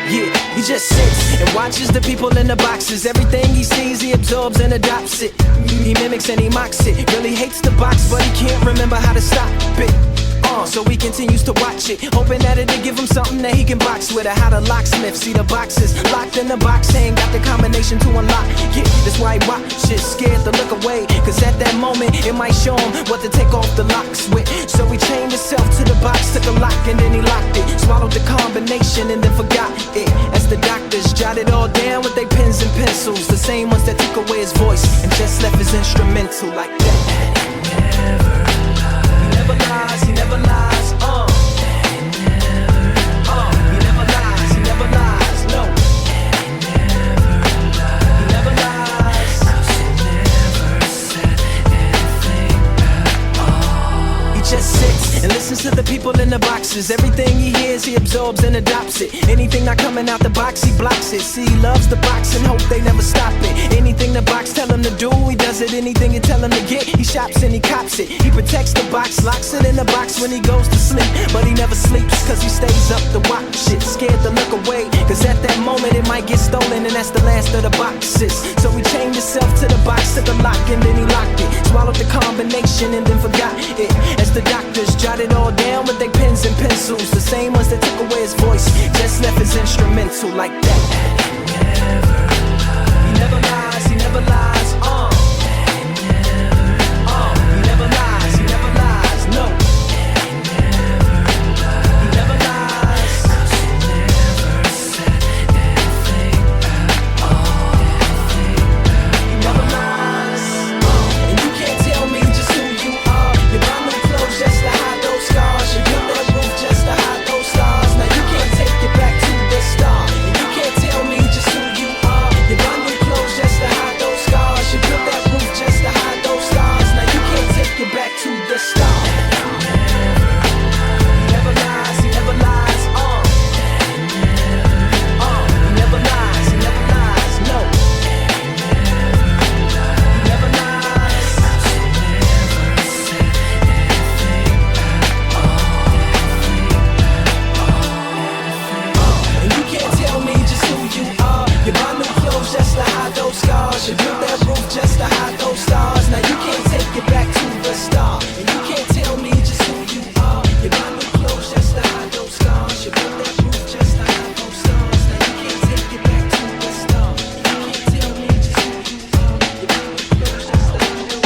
Yeah, he just sits and watches the people in the boxes. Everything he sees, he absorbs and adopts it. He mimics and he mocks it. Really hates the box, but he can't remember how to stop it. So he continues to watch it, hoping that it'll give him something that he can box with. Or how the locksmith see the boxes locked in the box, ain't got the combination to unlock. Yeah, that's why he watches, scared to look away, cause at that moment it might show him what to take off the locks with. So he chained himself to the box, took a lock and then he locked it. Swallowed the combination and then forgot it. As the doctors jotted all down with their pens and pencils, the same ones that took away his voice and just left his instrumental like that. He never lies, he never lies, He never lies, he never lies, no. He never lies. He never said anything at all. He just sits and listens to the people in the boxes. Everything he hears, he absorbs and adopts it. Anything not coming out the box, he blocks it. See, he loves the box and hope they never stop it. Anything the box tell him to do, he does it. Anything you tell him to get, he shops and he cops it. He protects the box, locks it in the box when he goes to sleep. But he never sleeps, cause he stays up to watch it. Scared to look away, cause at that moment it might get stolen, and that's the last of the boxes. So he chained himself to the box, took a lock and then he locked it. Swallowed the combination and then forgot it. As the doctors jotted all down with their pens and pencils, the same ones that took away his voice, just left his instrumental like that. He never lies, he never lies.